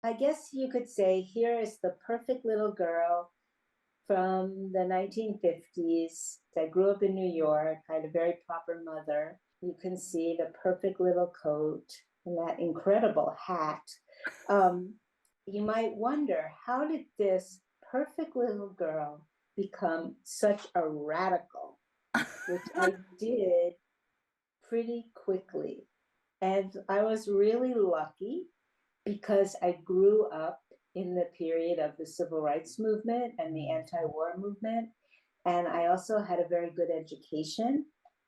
I guess you could say here is the perfect little girl from the 1950s that grew up in New York, had a very proper mother. You can see the perfect little coat and that incredible hat. You might wonder, how did this perfect little girl become such a radical, which I did pretty quickly. And I was really lucky because I grew up in the period of the civil rights movement and the anti-war movement. And I also had a very good education.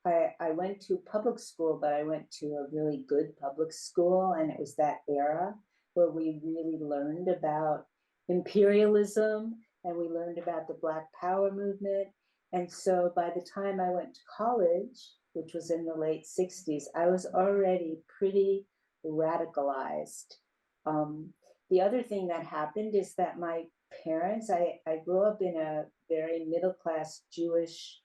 I went to public school, but I went to a really good public school. And it was that era where we really learned about imperialism and we learned about the Black Power movement. And so by the time I went to college, which was in the late 60s, I was already pretty radicalized. The other thing that happened is that my parents, I grew up in a very middle-class Jewish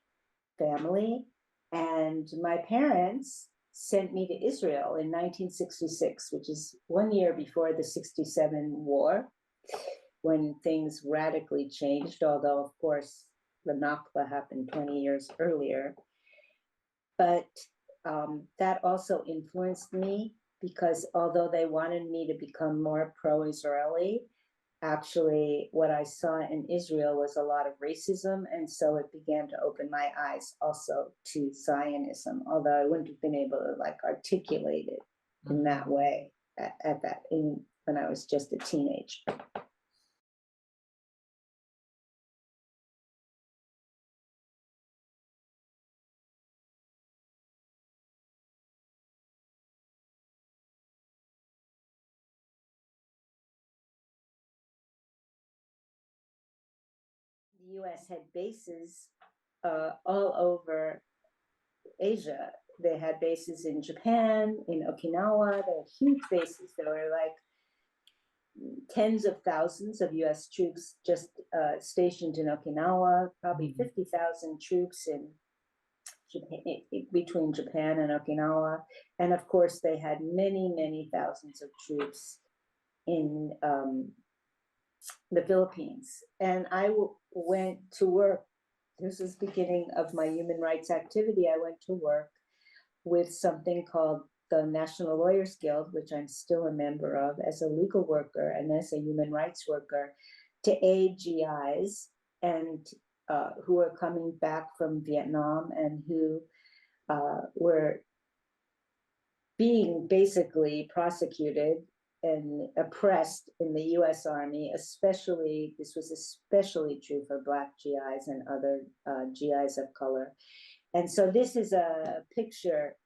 family, and my parents sent me to Israel in 1966, which is 1 year before the 67 war, when things radically changed, although, of course, the Nakba happened 20 years earlier. But that also influenced me because although they wanted me to become more pro-Israeli, actually what I saw in Israel was a lot of racism. And so it began to open my eyes also to Zionism, although I wouldn't have been able to like articulate it in that way when I was just a teenager. The US had bases all over Asia. They had bases in Japan, in Okinawa. They had huge bases. There were like tens of thousands of US troops just stationed in Okinawa, probably 50,000 troops in Japan, between Japan and Okinawa. And of course, they had many, many thousands of troops in the Philippines. And I went to work. This was the beginning of my human rights activity. I went to work with something called the National Lawyers Guild, which I'm still a member of, as a legal worker and as a human rights worker, to aid GIs and who are coming back from Vietnam and who were being basically prosecuted and oppressed in the US Army, especially, this was especially true for Black GIs and other GIs of color. And so this is a picture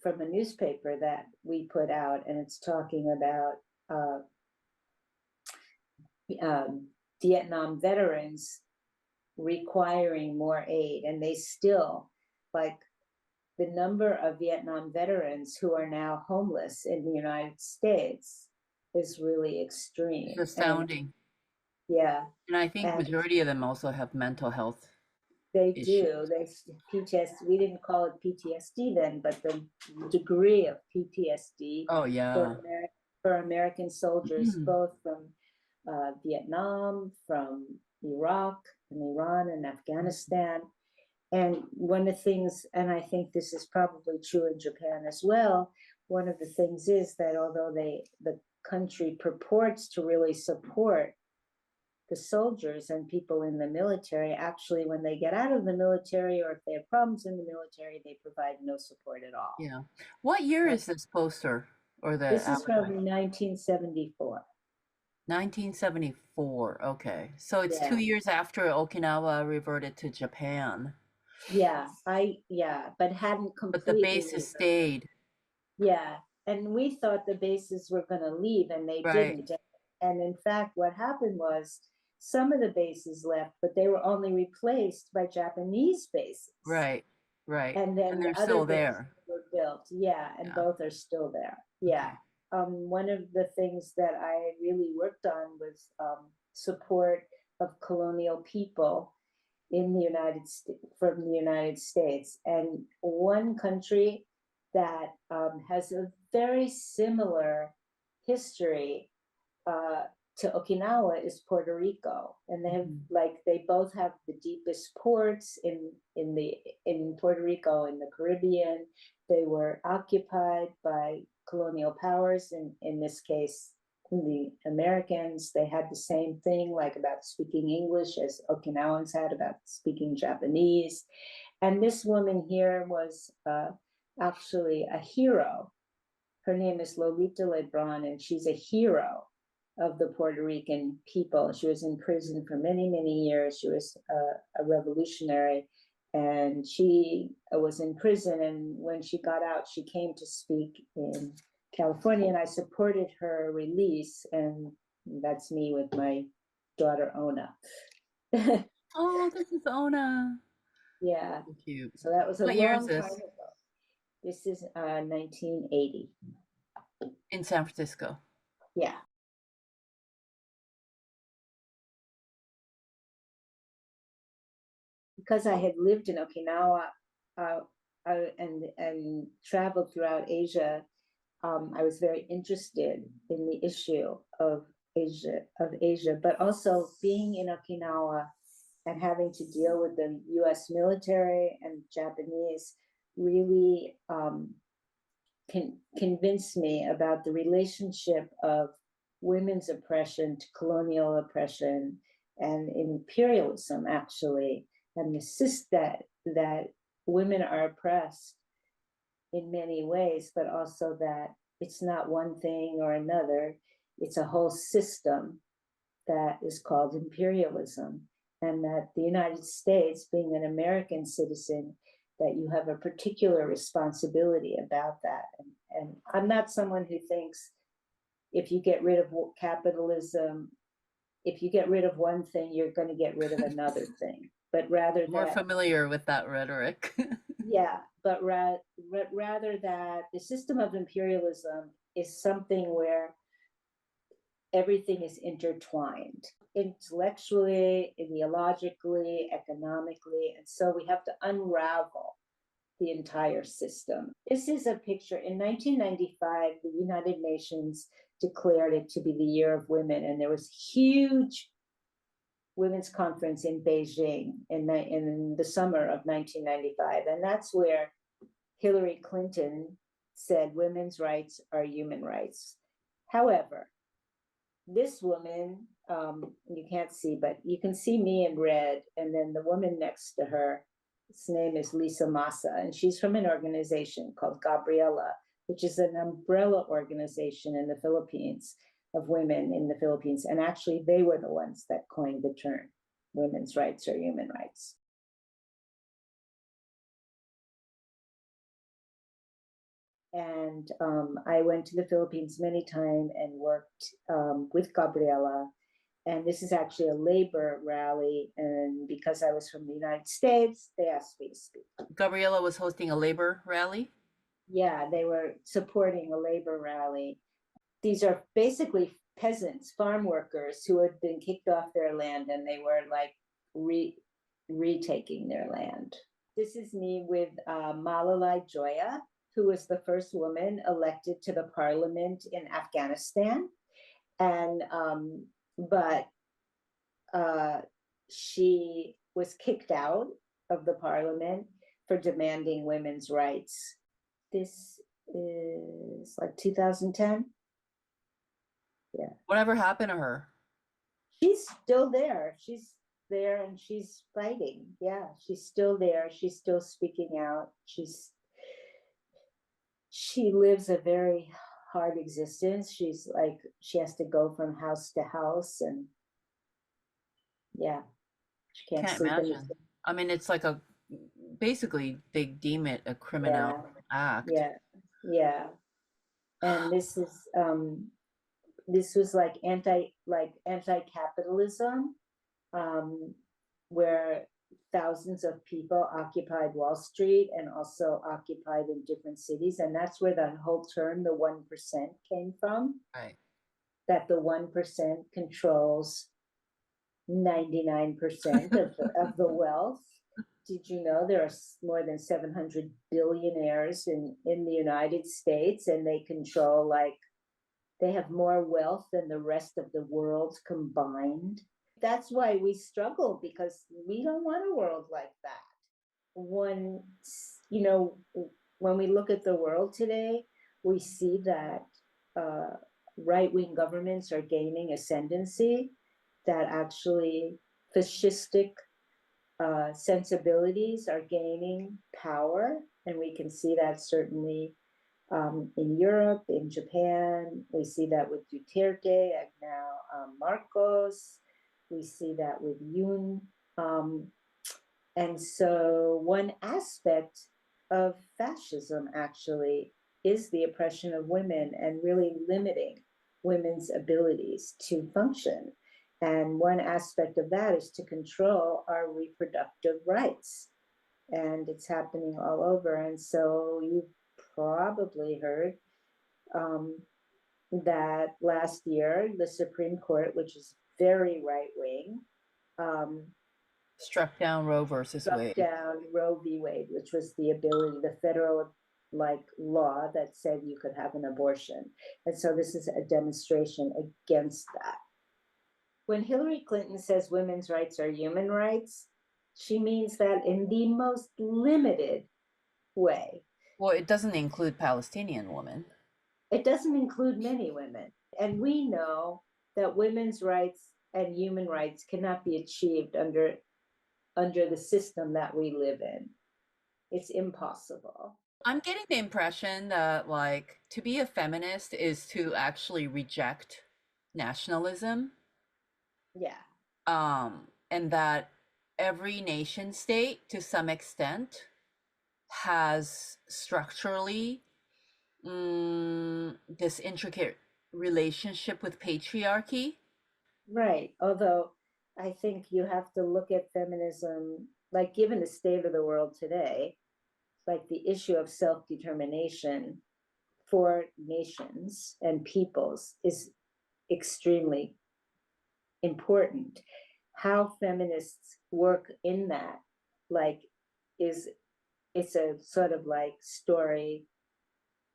from a newspaper that we put out, and it's talking about Vietnam veterans requiring more aid, and they still, like, the number of Vietnam veterans who are now homeless in the United States is really extreme. It's astounding. Yeah. And I think majority of them also have mental health issues. Do. They PTSD. We didn't call it PTSD then, but the degree of PTSD for American soldiers, both from Vietnam, from Iraq and Iran and Afghanistan. And one of the things, and I think this is probably true in Japan as well, one of the things is that although the country purports to really support the soldiers and people in the military, actually when they get out of the military or if they have problems in the military, they provide no support at all. Yeah. What year is this poster? This is from 1974. 1974, okay. So it's 2 years after Okinawa reverted to Japan. Yeah, but hadn't completely. But the bases stayed. Yeah, and we thought the bases were going to leave, and they didn't. And in fact, what happened was some of the bases left, but they were only replaced by Japanese bases. Right. And then they're other still there. Were built. Yeah, and both are still there. Yeah. Okay. One of the things that I really worked on was support of colonial people in the United States, from the United States. And one country that has a very similar history to Okinawa is Puerto Rico, and they have they both have the deepest ports in Puerto Rico in the Caribbean. They were occupied by colonial powers, in this case the Americans. They had the same thing, like about speaking English, as Okinawans had about speaking Japanese. And this woman here was actually a hero. Her name is Lolita Lebron, and she's a hero of the Puerto Rican people. She was in prison for many, many years. She was a revolutionary, and she was in prison. And when she got out, she came to speak in California, and I supported her release. And that's me with my daughter, Ona. Oh, this is Ona. Yeah. Cute. So that was a What year long is this? time ago. This is 1980. In San Francisco. Yeah. Because I had lived in Okinawa and traveled throughout Asia, I was very interested in the issue of Asia, but also being in Okinawa and having to deal with the U.S. military and Japanese really convinced me about the relationship of women's oppression to colonial oppression and imperialism, actually, and that women are oppressed in many ways, but also that it's not one thing or another. It's a whole system that is called imperialism, and that the United States, being an American citizen, that you have a particular responsibility about that. And I'm not someone who thinks if you get rid of capitalism, if you get rid of one thing, you're going to get rid of another thing. But rather More familiar with that rhetoric. Yeah, but rather that the system of imperialism is something where everything is intertwined, intellectually, ideologically, economically, and so we have to unravel the entire system. This is a picture. In 1995, the United Nations declared it to be the Year of Women, and there was a huge women's conference in Beijing in the summer of 1995, and that's where Hillary Clinton said women's rights are human rights. However, this woman, you can't see, but you can see me in red, and then the woman next to her, his name is Lisa Massa, and she's from an organization called Gabriela, which is an umbrella organization in the Philippines of women in the Philippines. And actually, they were the ones that coined the term women's rights or human rights. And I went to the Philippines many times and worked with Gabriela. And this is actually a labor rally. And because I was from the United States, they asked me to speak. Gabriela was hosting a labor rally? Yeah, they were supporting a labor rally. These are basically peasants, farm workers who had been kicked off their land, and they were like retaking their land. This is me with Malalai Joya, who was the first woman elected to the parliament in Afghanistan. And but she was kicked out of the parliament for demanding women's rights. This is like 2010. Yeah. Whatever happened to her? She's still there. She's there and she's fighting. Yeah, she's still there. She's still speaking out. She lives a very hard existence. She's like, she has to go from house to house, and yeah, she can't sleep imagine. I mean, it's like basically they deem it a criminal act. Yeah. And this was like anti-capitalism, where thousands of people occupied Wall Street and also occupied in different cities. And that's where that whole term, the 1%, came from. Right. That the 1% controls 99% of the wealth. Did you know there are more than 700 billionaires in the United States, and they control like They have more wealth than the rest of the world combined. That's why we struggle, because we don't want a world like that. When we look at the world today, we see that right-wing governments are gaining ascendancy, that actually fascistic sensibilities are gaining power. And we can see that certainly in Europe, in Japan. We see that with Duterte and now Marcos. We see that with Yoon. And so one aspect of fascism actually is the oppression of women and really limiting women's abilities to function. And one aspect of that is to control our reproductive rights. And it's happening all over. And so you've probably heard that last year, the Supreme Court, which is very right-wing, struck down Roe versus Wade. Struck down Roe v. Wade, which was the federal law that said you could have an abortion. And so this is a demonstration against that. When Hillary Clinton says women's rights are human rights, she means that in the most limited way. Well, it doesn't include Palestinian women. It doesn't include many women. And we know that women's rights and human rights cannot be achieved under the system that we live in. It's impossible. I'm getting the impression that to be a feminist is to actually reject nationalism. Yeah. And that every nation state to some extent has structurally this intricate relationship with patriarchy. Right. Although I think you have to look at feminism, given the state of the world today, the issue of self-determination for nations and peoples is extremely important. How feminists work in that, it's a sort of story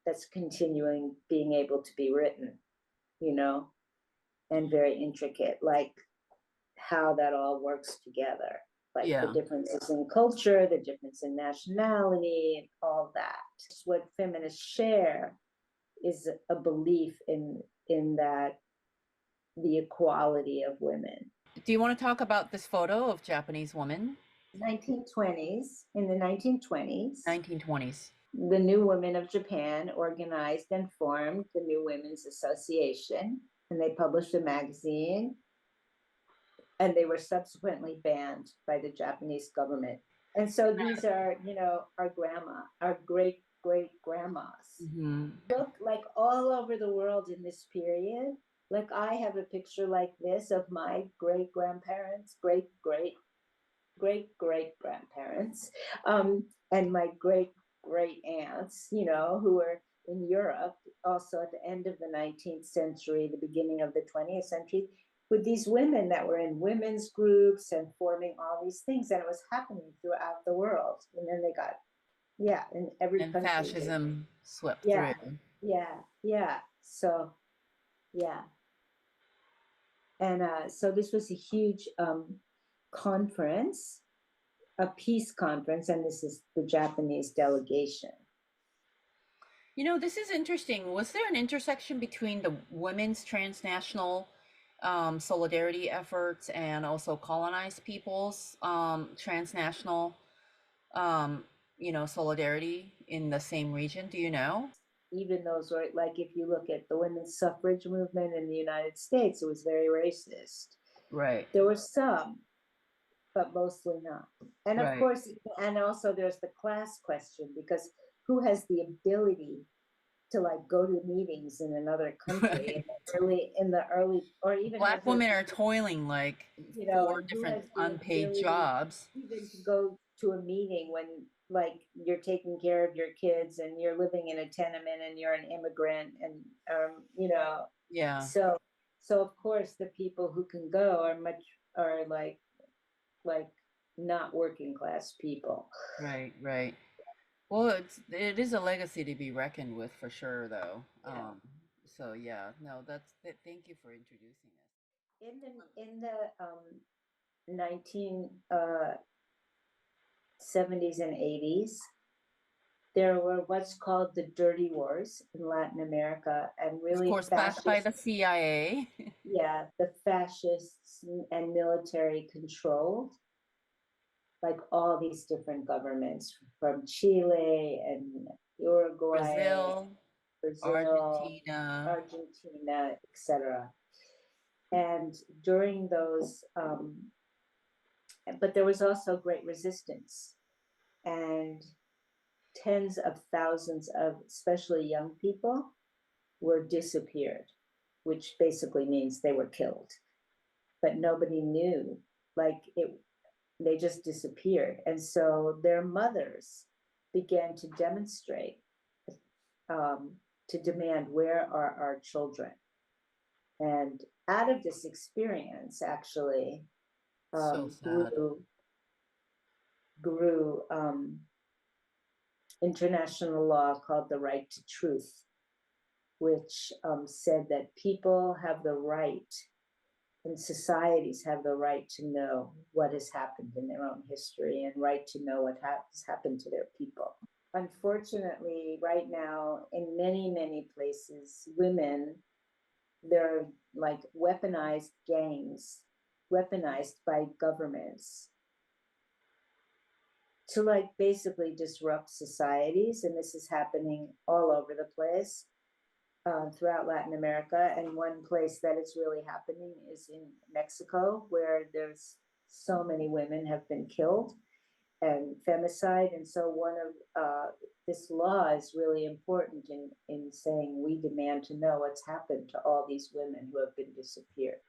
that's continuing being able to be written, and very intricate, how that all works together, the differences in culture, the difference in nationality, and all that. What feminists share is a belief in that the equality of women. Do you want to talk about this photo of Japanese woman? 1920s, in the 1920s. 1920s. The New Women of Japan organized and formed the New Women's Association, and they published a magazine, and they were subsequently banned by the Japanese government. And so these are, our grandma, our great-great-grandmas. Mm-hmm. Look, all over the world in this period, I have a picture like this of my great-grandparents, great-great-great-grandparents, and my great-great-aunts, who were in Europe, also at the end of the 19th century, the beginning of the 20th century, with these women that were in women's groups and forming all these things, and it was happening throughout the world. And then they got, in every country. And fascism swept through. Yeah. So, yeah. And so this was a huge conference, a peace conference, and this is the Japanese delegation. This is interesting. Was there an intersection between the women's transnational solidarity efforts and also colonized people's transnational solidarity in the same region? Do you know? Even those were if you look at the women's suffrage movement in the United States, it was very racist. Right. There were some, but mostly not. And of course, and also there's the class question, because who has the ability to go to meetings in another country in the early or even Black women are toiling 4 different unpaid jobs. Even to go to a meeting when you're taking care of your kids and you're living in a tenement and you're an immigrant and Yeah. So of course the people who can go are not working class people. Right. Well, it is a legacy to be reckoned with for sure, though. So yeah, no, thank you for introducing us. In the 1970s and 80s, there were what's called the dirty wars in Latin America, and really Of course, backed by the CIA. Yeah, the fascists and military controlled, like all these different governments from Chile and Uruguay, Brazil, Argentina, etc. And during those, but there was also great resistance, and tens of thousands of especially young people were disappeared, which basically means they were killed. But nobody knew, they just disappeared. And so their mothers began to demonstrate, to demand, where are our children? And out of this experience, actually, grew international law called the right to truth, which said that people have the right, and societies have the right to know what has happened in their own history, and right to know what has happened to their people. Unfortunately, right now, in many, many places, women, they're like weaponized gangs, weaponized by governments to basically disrupt societies. And this is happening all over the place throughout Latin America. And one place that it's really happening is in Mexico, where there's so many women have been killed and femicide. And so this law is really important in saying we demand to know what's happened to all these women who have been disappeared.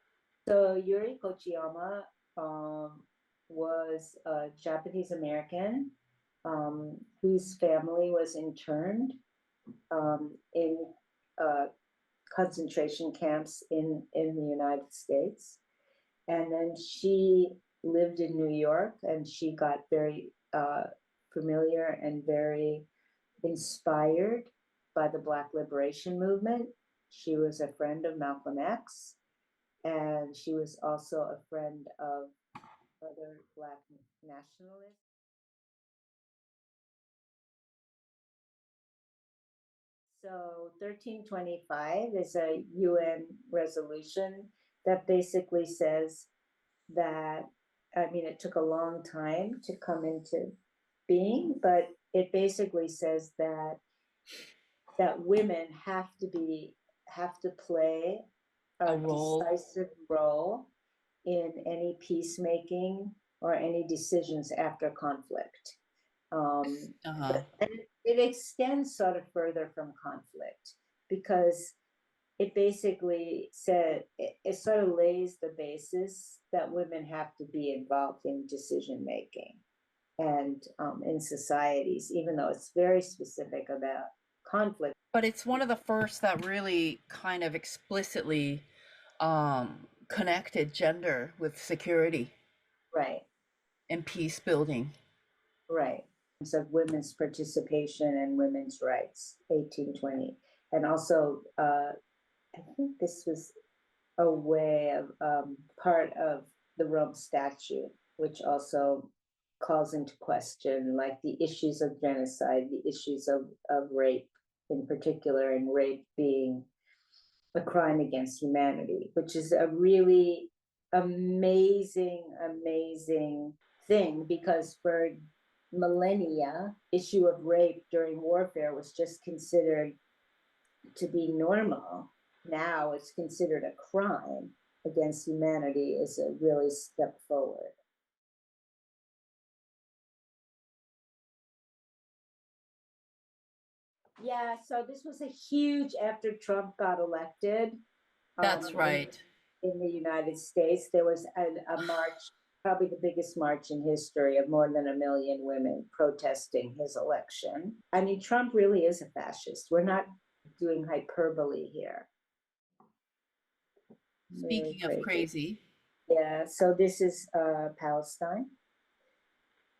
So Yuri Kochiyama was a Japanese American whose family was interned in concentration camps in the United States. And then she lived in New York, and she got very familiar and very inspired by the Black Liberation Movement. She was a friend of Malcolm X, and she was also a friend of other Black nationalists. So 1325 is a UN resolution that basically says that, it took a long time to come into being, but it basically says that women have to play a decisive role in any peacemaking or any decisions after conflict. It extends sort of further from conflict, because it basically said, it sort of lays the basis that women have to be involved in decision making and in societies, even though it's very specific about conflict. But it's one of the first that really kind of explicitly connected gender with security. Right. And peace building. Right. So women's participation and women's rights, 1820. And also, I think this was a way of part of the Rome Statute, which also calls into question the issues of genocide, the issues of rape in particular, and rape being a crime against humanity, which is a really amazing thing, because for millennia, issue of rape during warfare was just considered to be normal. Now it's considered a crime against humanity, is a really step forward. Yeah, so this was a huge, after Trump got elected. That's right. In the United States, there was a march, probably the biggest march in history, of more than 1 million women protesting his election. Trump really is a fascist. We're not doing hyperbole here. Speaking of crazy. Yeah, so this is Palestine.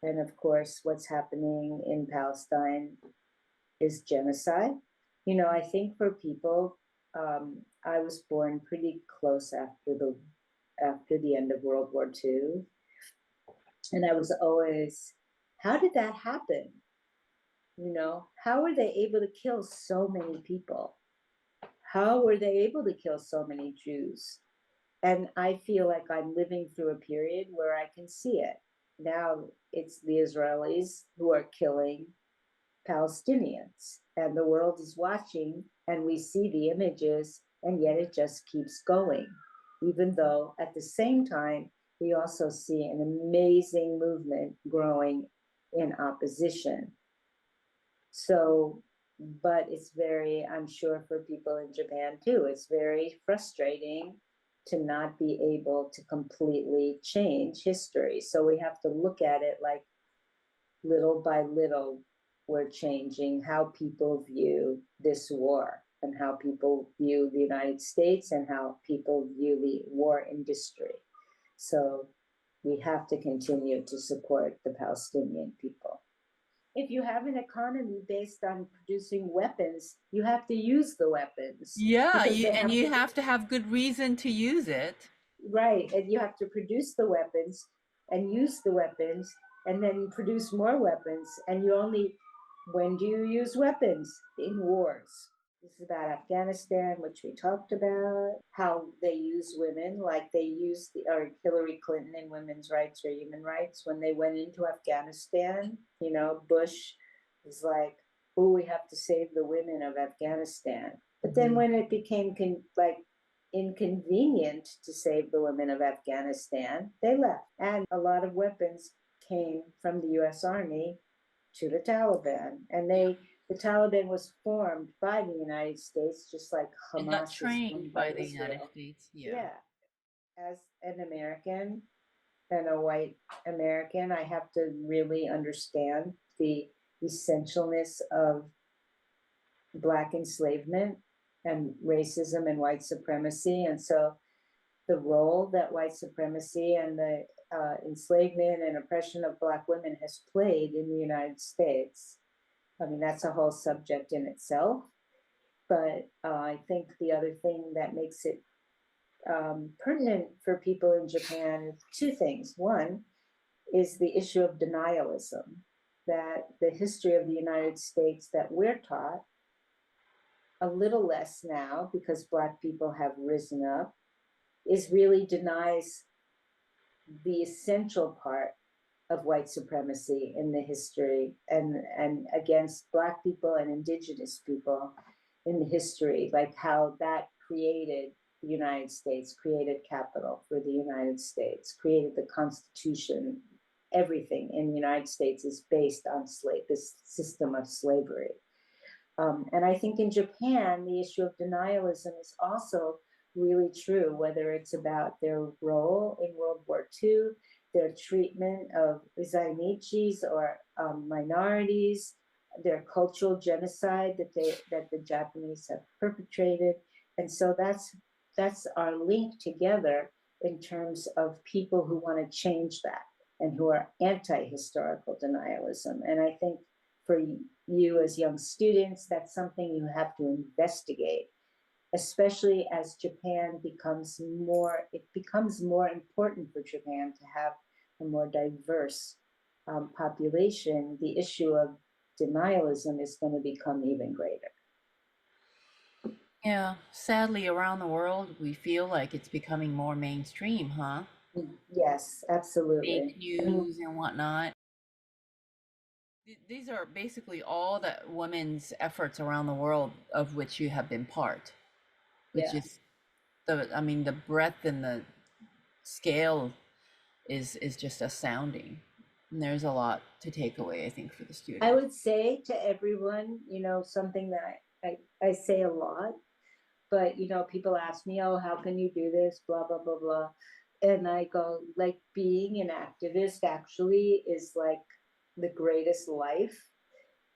And of course, what's happening in Palestine is genocide. I think for people I was born pretty close after the end of World War II. And I was always, how did that happen? You know, how were they able to kill so many people? How were they able to kill so many Jews? And I feel like I'm living through a period where I can see it. Now it's the Israelis who are killing Palestinians, and the world is watching, and we see the images, and yet it just keeps going. Even though at the same time, we also see an amazing movement growing in opposition. So, but it's very, I'm sure for people in Japan too, it's very frustrating to not be able to completely change history. So we have to look at it like little by little, we're changing how people view this war and how people view the United States and how people view the war industry. So we have to continue to support the Palestinian people. If you have an economy based on producing weapons, you have to use the weapons. Yeah, you have to have good reason to use it. Right, and you have to produce the weapons and use the weapons and then produce more weapons. And when do you use weapons? In wars. This is about Afghanistan, which we talked about, how they use women, like they used Hillary Clinton in women's rights or human rights when they went into Afghanistan. You know, Bush was like, oh, we have to save the women of Afghanistan. But then when it became inconvenient to save the women of Afghanistan, they left. And a lot of weapons came from the US Army to the Taliban. And the Taliban was formed by the United States, just like Hamas and got trained by the Israel. United States. Yeah. As an American and a white American, I have to really understand the essentialness of Black enslavement and racism and white supremacy. And so the role that white supremacy and the enslavement and oppression of Black women has played in the United States. I mean, that's a whole subject in itself. But I think the other thing that makes it pertinent for people in Japan is two things. One is the issue of denialism, that the history of the United States that we're taught, a little less now because Black people have risen up, is really denies the essential part of white supremacy in the history and against Black people and indigenous people in the history, like how that created the United States, created capital for the United States, created the Constitution. Everything in the United States is based on this system of slavery. And I think in Japan, the issue of denialism is also really true, whether it's about their role in World War II, their treatment of Zainichis or minorities, their cultural genocide that the Japanese have perpetrated. And so that's our link together in terms of people who want to change that and who are anti-historical denialism. And I think for you as young students, that's something you have to investigate, especially as Japan becomes more important for Japan to have a more diverse population. The issue of denialism is going to become even greater. Yeah, sadly, around the world, we feel like it's becoming more mainstream, huh? Yes, absolutely. Fake news and whatnot. These are basically all the women's efforts around the world of which you have been part, which is the breadth and the scale is just astounding. And there's a lot to take away, I think, for the students. I would say to everyone, something that I say a lot, but, people ask me, oh, how can you do this? Blah, blah, blah, blah. And I go, like, being an activist actually is like the greatest life,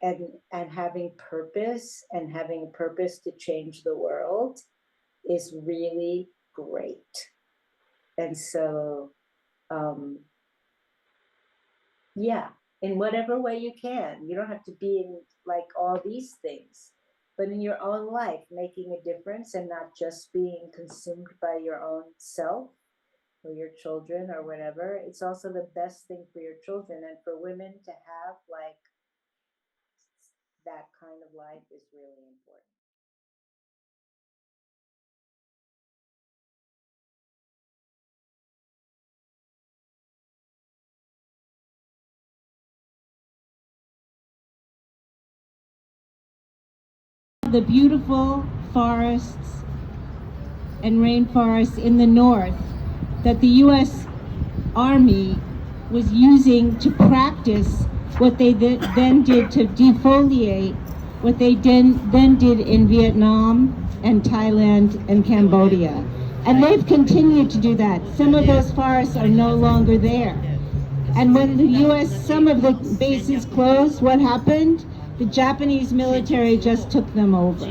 and having purpose and having a purpose to change the world is really great. And so, in whatever way you can, you don't have to be in like all these things, but in your own life, making a difference and not just being consumed by your own self or your children or whatever. It's also the best thing for your children, and for women to have like that kind of life is really important. The beautiful forests and rainforests in the north that the U.S. Army was using to practice what they then did to defoliate, what they then did in Vietnam and Thailand and Cambodia. And they've continued to do that. Some of those forests are no longer there. And when the U.S., some of the bases closed, what happened? The Japanese military just took them over.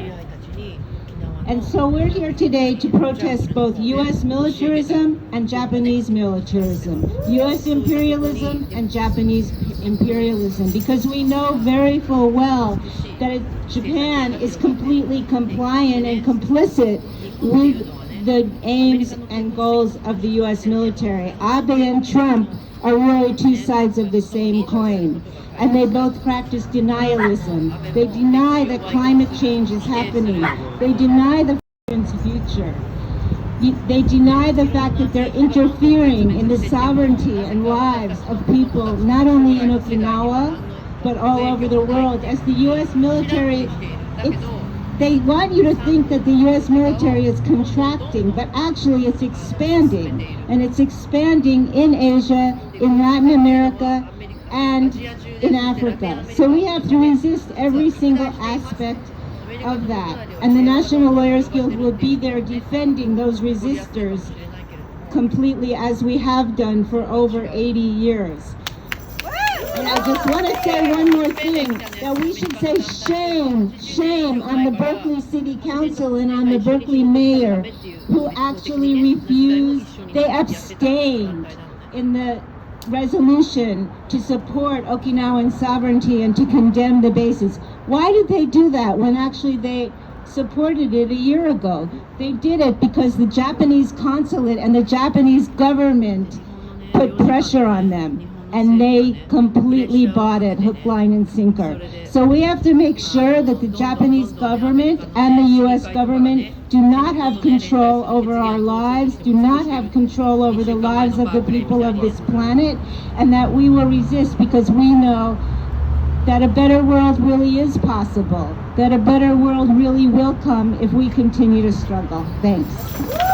And so we're here today to protest both U.S. militarism and Japanese militarism, U.S. imperialism and Japanese imperialism, because we know very full well that Japan is completely compliant and complicit with the aims and goals of the U.S. military. Abe and Trump are really two sides of the same coin. And they both practice denialism. They deny that climate change is happening. They deny the future. They deny the fact that they're interfering in the sovereignty and lives of people, not only in Okinawa, but all over the world. As the U.S. military, they want you to think that the U.S. military is contracting, but actually it's expanding. And it's expanding in Asia, in Latin America, and in Africa. So we have to resist every single aspect of that. And the National Lawyers Guild will be there defending those resistors completely, as we have done for over 80 years. And I just want to say one more thing, that we should say shame, shame on the Berkeley City Council and on the Berkeley mayor, who actually refused, they abstained in the resolution to support Okinawan sovereignty and to condemn the bases. Why did they do that when actually they supported it a year ago? They did it because the Japanese consulate and the Japanese government put pressure on them, and they completely bought it, hook, line, and sinker. So we have to make sure that the Japanese government and the U.S. government do not have control over our lives, do not have control over the lives of the people of this planet, and that we will resist, because we know that a better world really is possible, that a better world really will come if we continue to struggle. Thanks.